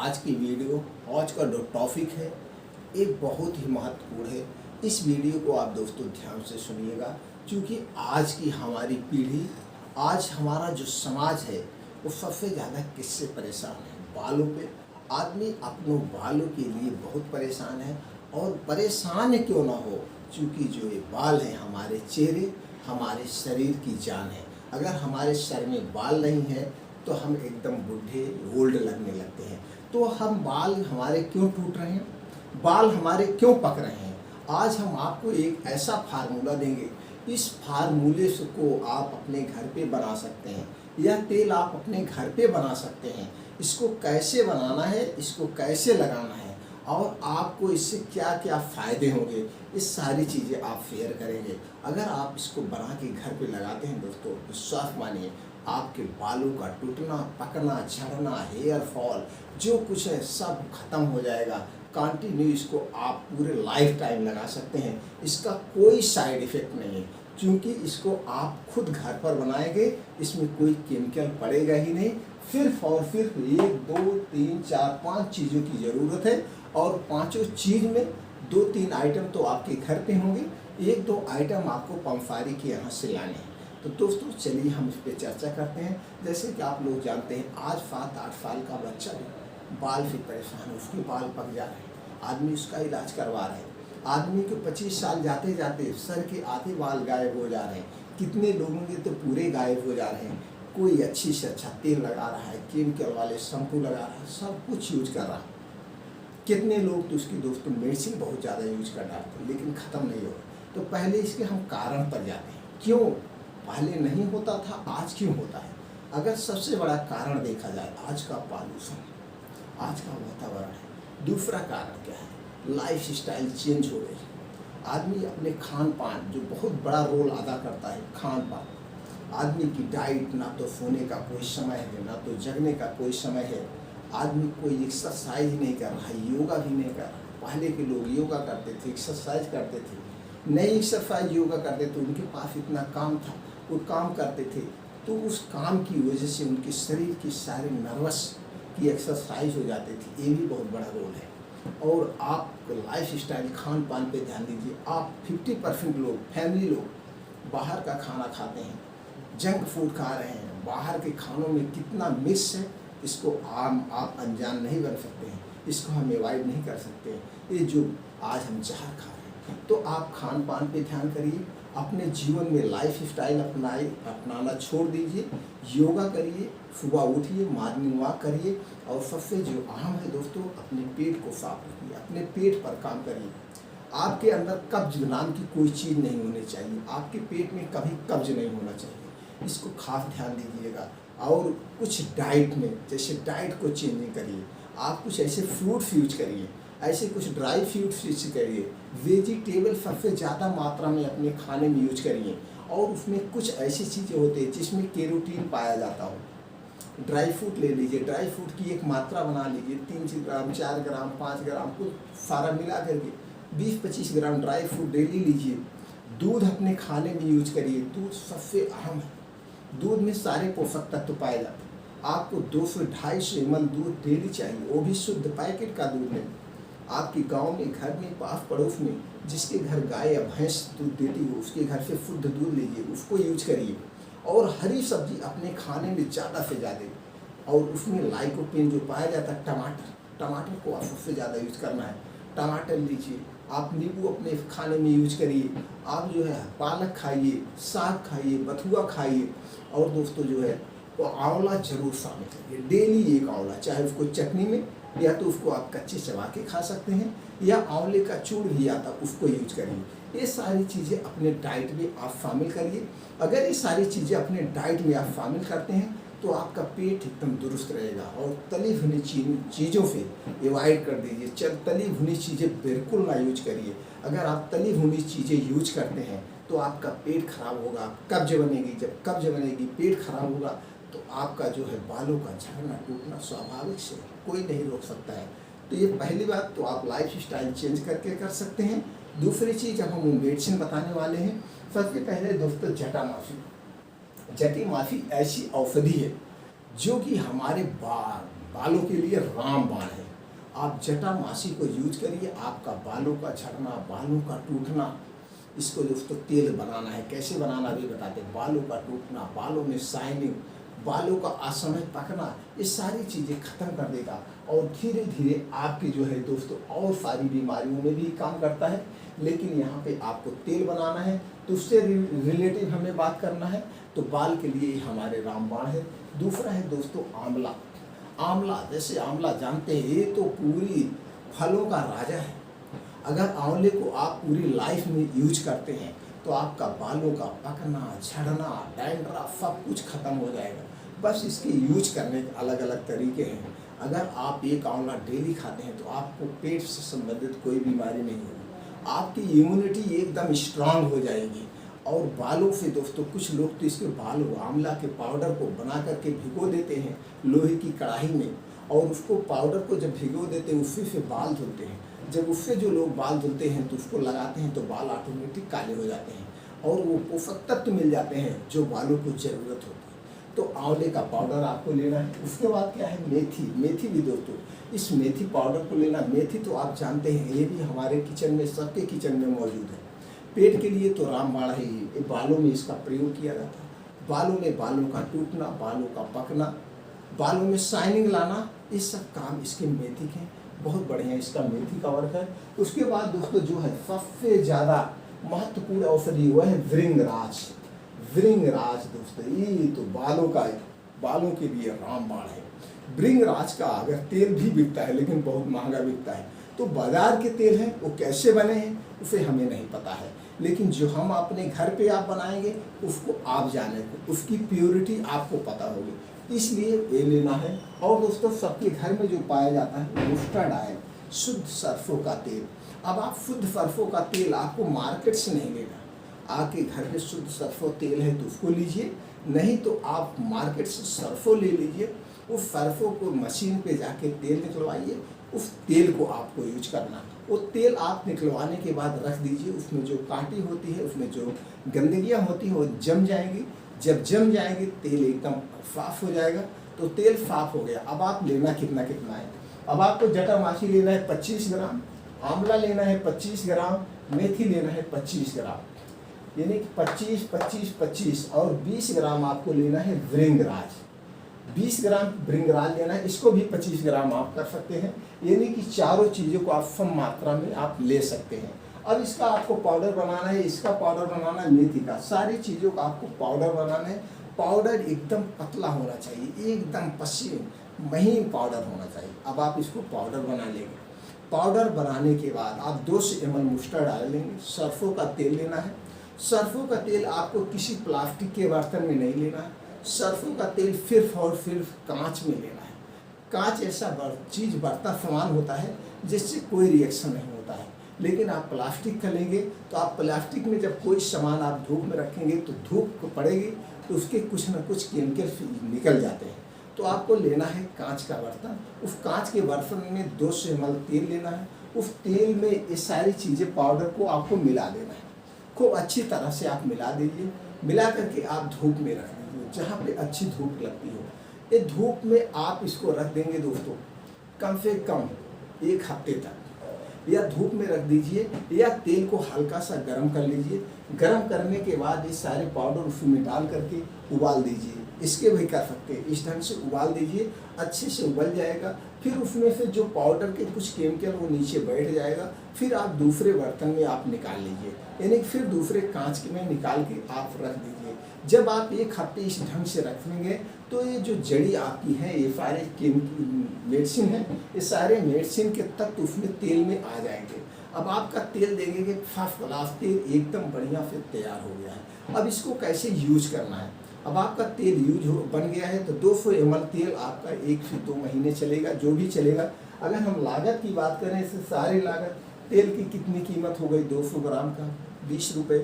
आज की वीडियो, आज का जो टॉपिक है एक बहुत ही महत्वपूर्ण है। इस वीडियो को आप दोस्तों ध्यान से सुनिएगा, क्योंकि आज की हमारी पीढ़ी, आज हमारा जो समाज है वो सबसे ज़्यादा किससे परेशान है? बालों पे। आदमी अपनों बालों के लिए बहुत परेशान है, और परेशान क्यों ना हो, क्योंकि जो ये बाल हैं हमारे चेहरे, हमारे शरीर की जान है। अगर हमारे सर में बाल नहीं है तो हम एकदम बूढ़े ओल्ड लगने लगते हैं। तो हम बाल हमारे क्यों टूट रहे हैं, बाल हमारे क्यों पक रहे हैं? आज हम आपको एक ऐसा फार्मूला देंगे, इस फार्मूले को आप अपने घर पे बना सकते हैं। यह तेल आप अपने घर पे बना सकते हैं। इसको कैसे बनाना है, इसको कैसे लगाना है, और आपको इससे क्या क्या फ़ायदे होंगे, इस सारी चीज़ें आप शेयर करेंगे। अगर आप इसको बना के घर पे लगाते हैं दोस्तों, विश्वास मानिए आपके बालों का टूटना, पकना, झड़ना, हेयर फॉल जो कुछ है सब खत्म हो जाएगा। कंटिन्यू इसको आप पूरे लाइफ टाइम लगा सकते हैं। इसका कोई साइड इफ़ेक्ट नहीं है, क्योंकि इसको आप खुद घर पर बनाएंगे, इसमें कोई केमिकल पड़ेगा ही नहीं। सिर्फ और सिर्फ 1 2 3 4 5 चीज़ों की ज़रूरत है, और पाँचों चीज़ में 2-3 आइटम तो आपके घर पे होंगे, 1-2 आइटम आपको पंसारी के यहाँ से लाने हैं। तो दोस्तों चलिए हम इस पर चर्चा करते हैं। जैसे कि आप लोग जानते हैं, आज 7-8 साल का बच्चा भी बाल से परेशान है, उसके बाल पक जा रहे हैं, आदमी उसका इलाज करवा रहे हैं। आदमी के 25 साल जाते जाते सर के आधे बाल गायब हो जा रहे हैं। कितने लोगों के तो पूरे गायब हो जा रहे हैं। कोई अच्छी से अच्छा तेल लगा रहा है, केमिकल वाले शैम्पू लगा रहा है, सब कुछ यूज कर रहा है। कितने लोग तो उसकी दोस्तों मेडिसिन बहुत ज़्यादा यूज कर डालते हैं, लेकिन ख़त्म नहीं हो रहा। तो पहले इसके हम कारण पर जाते हैं, क्यों पहले नहीं होता था, आज क्यों होता है? अगर सबसे बड़ा कारण देखा जाए, आज का पॉल्यूशन, आज का वातावरण है। दूसरा कारण क्या है? लाइफ स्टाइल चेंज हो गई। आदमी अपने खान पान, जो बहुत बड़ा रोल अदा करता है खान पान, आदमी की डाइट, ना तो सोने का कोई समय है, ना तो जगने का कोई समय है। आदमी कोई एक्सरसाइज नहीं कर रहा है, योगा भी नहीं कर रहा। पहले के लोग योगा करते थे, एक्सरसाइज करते थे, नई एक्सरसाइज योगा करते थे, उनके पास इतना काम था, वो काम करते थे। तो उस काम की वजह से उनके शरीर की सारे नर्वस की एक्सरसाइज हो जाती थी। ये भी बहुत बड़ा रोल है। और आप लाइफ स्टाइल, खान पान पे ध्यान दीजिए। आप 50% लोग, फैमिली लोग बाहर का खाना खाते हैं, जंक फूड खा रहे हैं। बाहर के खानों में कितना मिस है, इसको आप अनजान नहीं बन सकते हैं, इसको हम अवॉइड नहीं कर सकते हैं। ये जो आज हम जहर खा रहे हैं, तो आप खान पान पे ध्यान करिए, अपने जीवन में लाइफ स्टाइल अपनाना छोड़ दीजिए। योगा करिए, सुबह उठिए, मॉर्निंग वॉक करिए, और सबसे जो अहम है दोस्तों, अपने पेट को साफ रखिए, अपने पेट पर काम करिए। आपके अंदर कब्ज नाम की कोई चीज़ नहीं होनी चाहिए, आपके पेट में कभी कब्ज नहीं होना चाहिए, इसको खास ध्यान दीजिएगा। और कुछ डाइट में, जैसे डाइट को चेंजिंग करिए, आप कुछ ऐसे फ्रूट्स यूज करिए, ऐसे कुछ ड्राई फ्रूट्स यूज करिए, वेजिटेबल सबसे ज़्यादा मात्रा में अपने खाने में यूज करिए। और उसमें कुछ ऐसी चीज़ें होती हैं जिसमें कैरोटीन पाया जाता हो। ड्राई फ्रूट ले लीजिए, ड्राई फ्रूट की एक मात्रा बना लीजिए, 3 ग्राम, 4 ग्राम, 5 ग्राम, कुछ सारा मिला करके 20-25 ग्राम ड्राई फ्रूट डेली लीजिए। दूध अपने खाने में यूज करिए, दूध सबसे अहम है, दूध में सारे पोषक तत्व पाए जाते हैं। आपको 200-250 ml दूध डेली चाहिए, वो भी शुद्ध पैकेट का दूध नहीं। आपके गांव में, घर में, पास पड़ोस में जिसके घर गाय या भैंस दूध देती हो, उसके घर से शुद्ध दूध लीजिए, उसको यूज करिए। और हरी सब्जी अपने खाने में ज़्यादा से ज़्यादा, और उसमें लाइकोपीन जो पाया जाता है, टमाटर को आप सबसे ज़्यादा यूज करना है। टमाटर लीजिए, आप नींबू अपने खाने में यूज करिए। आप जो है पालक खाइए, साग खाइए, बथुआ खाइए। और दोस्तों जो है वो आंवला जरूर शामिल करिए, डेली एक आंवला, चाहे उसको चटनी में, या तो उसको आप कच्चे चबा के खा सकते हैं, या आंवले का चूर्ण भी आता उसको यूज करिए। ये सारी चीज़ें अपने डाइट में आप शामिल करिए। अगर ये सारी चीज़ें अपने डाइट में आप शामिल करते हैं तो आपका पेट एकदम दुरुस्त रहेगा। और तली भुनी चीज़ों से अवॉइड कर दीजिए, तली भुनी चीज़ें बिल्कुल ना यूज करिए। अगर आप तली भुनी चीज़ें यूज करते हैं तो आपका पेट खराब होगा, कब्ज बनेगी। जब कब्ज बनेगी, पेट खराब होगा, तो आपका जो है बालों का झड़ना टूटना स्वाभाविक से कोई नहीं रोक सकता है। तो ये पहली बात, तो आप लाइफ स्टाइल चेंज करके कर सकते हैं। दूसरी चीज़, जब हम मेडिसिन बताने वाले हैं, सबसे पहले दोस्तों जटामासी। जटामासी ऐसी औषधि है जो कि हमारे बाल, बालों के लिए रामबाण है। आप जटामासी को यूज करिए, आपका बालों का झड़ना, बालों का टूटना, इसको दोस्तों तेल बनाना है, कैसे बनाना भी बताते हैं। बालों का टूटना, बालों में शाइनिंग, बालों का असमय पकना, ये सारी चीज़ें खत्म कर देगा और धीरे धीरे आपकी जो है दोस्तों और सारी बीमारियों में भी काम करता है। लेकिन यहाँ पे आपको तेल बनाना है तो उससे रिलेटिव हमें बात करना है, तो बाल के लिए हमारे रामबाण है। दूसरा है दोस्तों आंवला। आंवला, जैसे आंवला जानते हैं ये तो पूरी फलों का राजा है। अगर आंवले को आप पूरी लाइफ में यूज करते हैं तो आपका बालों का पकना, झड़ना, डैंड्रफ सब कुछ खत्म हो जाएगा। बस इसके यूज करने के अलग अलग तरीके हैं। अगर आप एक आंवला डेली खाते हैं तो आपको पेट से संबंधित कोई बीमारी नहीं होगी, आपकी इम्यूनिटी एकदम स्ट्रांग हो जाएगी। और बालों से दोस्तों कुछ लोग तो इसके बालों आंवला के पाउडर को बना करके भिगो देते हैं लोहे की कढ़ाई में, और उसको पाउडर को जब भिगो देते हैं उससे से बाल धुलते हैं। जब उससे जो लोग बाल धुलते हैं तो उसको लगाते हैं तो बाल ऑटोमेटिक काले हो जाते हैं और वो पोषक तत्व मिल जाते हैं जो बालों को ज़रूरत होती है। तो आंवले का पाउडर आपको लेना है। उसके बाद क्या है, मेथी। मेथी भी दोस्तों, इस मेथी पाउडर को लेना। मेथी तो आप जानते हैं ये भी हमारे किचन में, सबके किचन में मौजूद है। पेट के लिए तो रामबाण है, ये बालों में इसका प्रयोग किया जाता है। बालों में बालों का टूटना, बालों का पकना, बालों में शाइनिंग लाना, ये सब काम इसके मेथी के बहुत बढ़िया इसका मेथी का वर्क है। उसके बाद दोस्तों जो है सबसे ज़्यादा महत्वपूर्ण औषधि वह है भृंगराज। भृंगराज दोस्तों ये तो बालों के लिए रामबाण है। भृंगराज का अगर तेल भी बिकता है लेकिन बहुत महंगा बिकता है, तो बाजार के तेल हैं वो कैसे बने हैं उसे हमें नहीं पता है, लेकिन जो हम अपने घर पे आप बनाएंगे उसको आप जाने, उसकी प्योरिटी आपको पता होगी, इसलिए ये लेना है। और दोस्तों सबके घर में जो पाया जाता है मस्टर्ड ऑयल, शुद्ध सरसों का तेल। अब आप शुद्ध सरसों का तेल आपको मार्केट से नहीं लेना, आपके घर में शुद्ध सरसों तेल है तो उसको लीजिए, नहीं तो आप मार्केट से सरसों ले लीजिए। उस सरसों को मशीन पे जाके तेल निकलवाइए, उस तेल को आपको यूज करना। वो तेल आप निकलवाने के बाद रख दीजिए, उसमें जो कांटी होती है, उसमें जो गंदगियाँ होती हैं वो जम जाएंगी। जब जम जाएंगे तेल एकदम साफ हो जाएगा। तो तेल साफ हो गया। अब आप लेना कितना है, अब आपको जटामासी लेना है 25 ग्राम, आंवला लेना है 25 ग्राम, मेथी लेना है 25 ग्राम, यानी कि 25, 25, 25 और 20 ग्राम आपको लेना है भृंगराज। 20 ग्राम भृंगराज लेना है, इसको भी 25 ग्राम आप कर सकते हैं, यानी कि चारों चीज़ों को आप सम मात्रा में आप ले सकते हैं। अब इसका आपको पाउडर बनाना है, इसका पाउडर बनाना है, मेथी का, सारी चीज़ों का आपको पाउडर बनाना है। पाउडर एकदम पतला होना चाहिए, एकदम पसीन महीन पाउडर होना चाहिए। अब आप इसको पाउडर बना लेंगे। पाउडर बनाने के बाद आप 200 ml मस्टर्ड ऑयल लेंगे। सरसों का तेल लेना है। सरसों का तेल आपको किसी प्लास्टिक के बर्तन में नहीं लेना है। सरसों का तेल सिर्फ और सिर्फ कांच में लेना है। कांच ऐसा चीज़ बर्तन सामान होता है जिससे कोई रिएक्शन नहीं होता है, लेकिन आप प्लास्टिक का लेंगे तो आप प्लास्टिक में जब कोई सामान आप धूप में रखेंगे तो धूप को पड़ेगी तो उसके कुछ ना कुछ केमिकल निकल जाते हैं। तो आपको लेना है कांच का बर्तन। उस कांच के बर्तन में 200 ml तेल लेना है। उस तेल में ये सारी चीज़ें पाउडर को आपको मिला देना है। खूब अच्छी तरह से आप मिला दीजिए। मिला करके आप धूप में रख दीजिए, जहाँ पे अच्छी धूप लगती हो। ये धूप में आप इसको रख देंगे दोस्तों कम से कम 1 हफ्ते तक, या धूप में रख दीजिए या तेल को हल्का सा गर्म कर लीजिए। गर्म करने के बाद ये सारे पाउडर उसमें डाल करके उबाल दीजिए। इसके भी कर सकते हैं, इस ढंग से उबाल दीजिए, अच्छे से उबल जाएगा। फिर उसमें से जो पाउडर के कुछ केमिकल वो नीचे बैठ जाएगा। फिर आप दूसरे बर्तन में आप निकाल लीजिए, यानी कि फिर दूसरे कांच में निकाल के आप रख दीजिए। जब आप 1 हफ्ते इस ढंग से रखेंगे तो ये जो जड़ी आपकी है, ये सारे मेडिसिन है, ये सारे मेडिसिन के तत्व उसमें तेल में आ जाएंगे। अब आपका तेल देंगे फर्स्ट क्लास तेल एकदम बढ़िया से तैयार हो गया है। अब इसको कैसे यूज करना है। अब आपका तेल बन गया है तो 200 ml तेल आपका 1 से 2 महीने चलेगा, जो भी चलेगा। अगर हम लागत की बात करें, इससे सारी लागत तेल की कितनी कीमत हो गई, 200 ग्राम का 20 रुपये,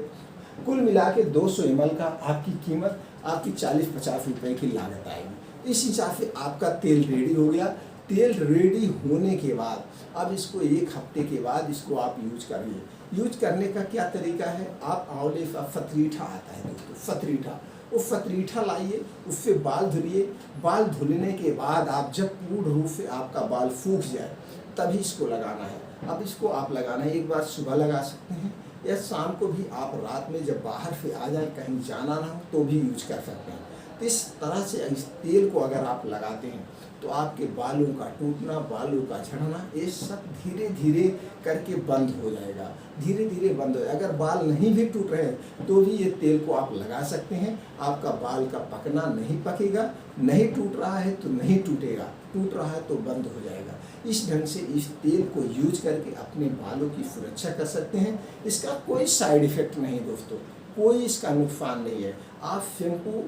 कुल मिला के 200 ml का आपकी कीमत आपकी 40-50 रुपये की लागत आएगी। इस हिसाब से आपका तेल रेडी हो गया। तेल रेडी होने के बाद अब इसको 1 हफ्ते के बाद इसको आप यूज करिए। यूज करने का क्या तरीका है, आप आंवले का फतरीठा आता है दोस्तों, फतरीठा वो फतरीठा लाइए, उससे बाल धुलिए। बाल धुलने के बाद आप जब पूर्ण रूप से आपका बाल सूख जाए तभी इसको लगाना है। अब इसको आप लगाना है, एक बार सुबह लगा सकते हैं या शाम को भी, आप रात में जब बाहर से आ जाए, कहीं जाना ना हो तो भी यूज कर सकते हैं। तो इस तरह से इस तेल को अगर आप लगाते हैं तो आपके बालों का टूटना, बालों का झड़ना, ये सब धीरे धीरे करके बंद हो जाएगा, धीरे धीरे बंद हो जाएगा। अगर बाल नहीं भी टूट रहे हैं तो भी ये तेल को आप लगा सकते हैं। आपका बाल का पकना नहीं पकेगा, नहीं टूट रहा है तो नहीं टूटेगा, टूट रहा है तो बंद हो जाएगा। इस ढंग से इस तेल को यूज करके अपने बालों की सुरक्षा कर सकते हैं। इसका कोई साइड इफेक्ट नहीं दोस्तों, कोई इसका नुकसान नहीं है। आप शैम्पू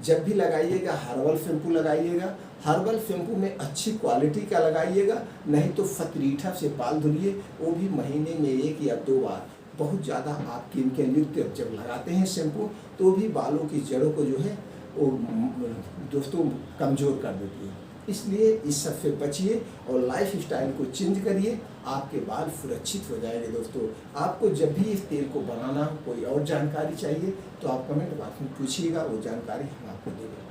जब भी लगाइएगा हर्बल शैम्पू लगाइएगा, हर्बल शैम्पू में अच्छी क्वालिटी का लगाइएगा, नहीं तो फतरीठा से बाल धुलिए, वो भी महीने में 1 या 2 बार। बहुत ज़्यादा आप केमिकल युक्त जब लगाते हैं शैम्पू तो भी बालों की जड़ों को जो है वो दोस्तों कमज़ोर कर देती है। इसलिए इस सब से बचिए और लाइफ स्टाइल को चेंज करिए, आपके बाल सुरक्षित हो जाएंगे। दोस्तों आपको जब भी इस तेल को बनाना हो, कोई और जानकारी चाहिए तो आप कमेंट बॉक्स में पूछिएगा, वो जानकारी हम आपको देंगे।